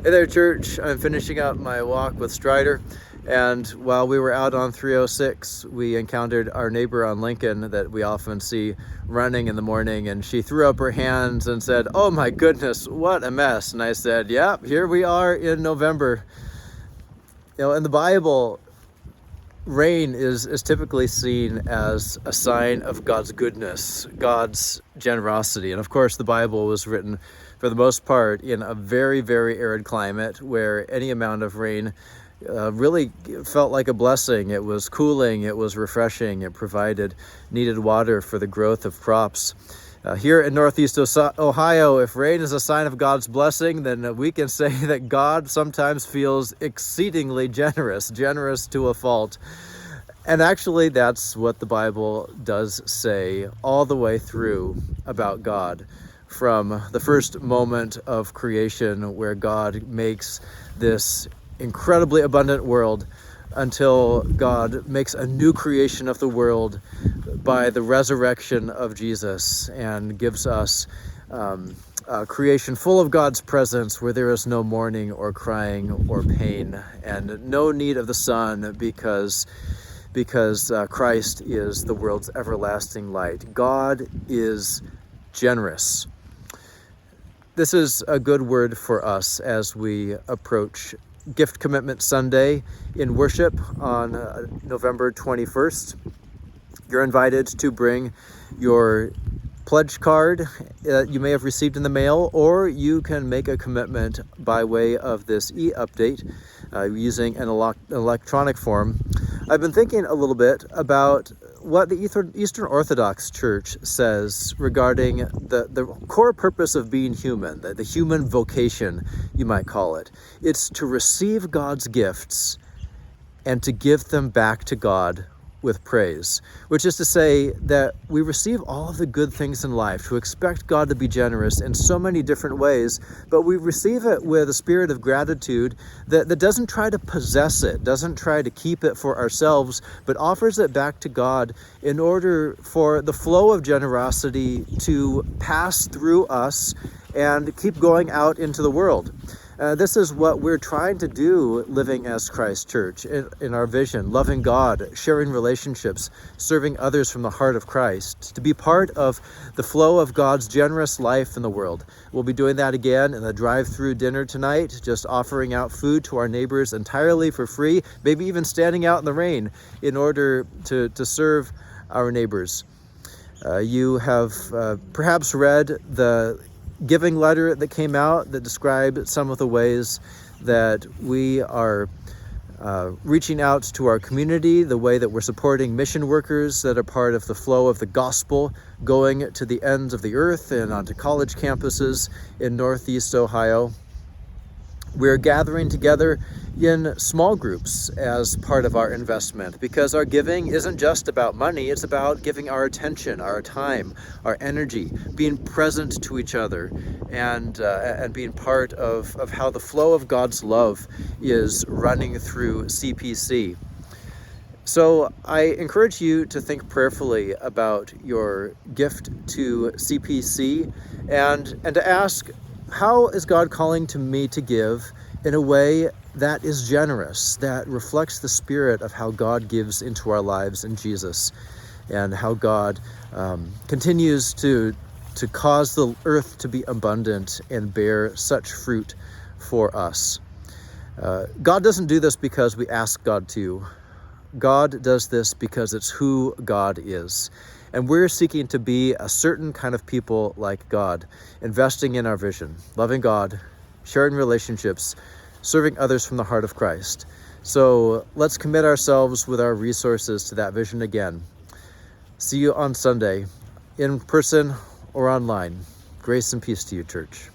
Hey there, church. I'm finishing up my walk with Strider, and while we were out on 306, we encountered our neighbor on Lincoln that we often see running in the morning, and she threw up her hands and said, "Oh my goodness, what a mess." And I said, "Yeah, here we are in November." In the Bible, rain is typically seen as a sign of God's goodness, God's generosity. And of course, the Bible was written for the most part in a very, very arid climate where any amount of rain really felt like a blessing. It was cooling, it was refreshing, it provided needed water for the growth of crops. Here in Northeast Ohio, if rain is a sign of God's blessing, then we can say that God sometimes feels exceedingly generous to a fault. And actually, that's what the Bible does say all the way through about God. From the first moment of creation, where God makes this incredibly abundant world, until God makes a new creation of the world by the resurrection of Jesus and gives us a creation full of God's presence, where there is no mourning or crying or pain and no need of the sun because Christ is the world's everlasting light. God is generous. This is a good word for us as we approach Gift Commitment Sunday in worship on November 21st. You're invited to bring your pledge card you may have received in the mail, or you can make a commitment by way of this e-update using an electronic form. I've been thinking a little bit about what the Eastern Orthodox Church says regarding the core purpose of being human, the human vocation, you might call it. It's to receive God's gifts and to give them back to God with praise, which is to say that we receive all of the good things in life, to expect God to be generous in so many different ways, but we receive it with a spirit of gratitude that doesn't try to possess it, doesn't try to keep it for ourselves, but offers it back to God in order for the flow of generosity to pass through us and keep going out into the world. This is what we're trying to do living as Christ Church in our vision, loving God, sharing relationships, serving others from the heart of Christ, to be part of the flow of God's generous life in the world. We'll be doing that again in the drive-through dinner tonight, just offering out food to our neighbors entirely for free, maybe even standing out in the rain in order to serve our neighbors. You have perhaps read the giving letter that came out that described some of the ways that we are reaching out to our community, the way that we're supporting mission workers that are part of the flow of the gospel going to the ends of the earth and onto college campuses in Northeast Ohio. We're gathering together in small groups as part of our investment, because our giving isn't just about money, it's about giving our attention, our time, our energy, being present to each other, and being part of how the flow of God's love is running through CPC. So I encourage you to think prayerfully about your gift to CPC and to ask, how is God calling to me to give in a way that is generous, that reflects the spirit of how God gives into our lives in Jesus, and how God continues to cause the earth to be abundant and bear such fruit for us. God doesn't do this because we ask God to. God does this because it's who God is. And we're seeking to be a certain kind of people like God, investing in our vision, loving God, sharing relationships, serving others from the heart of Christ. So let's commit ourselves with our resources to that vision again. See you on Sunday, in person or online. Grace and peace to you, church.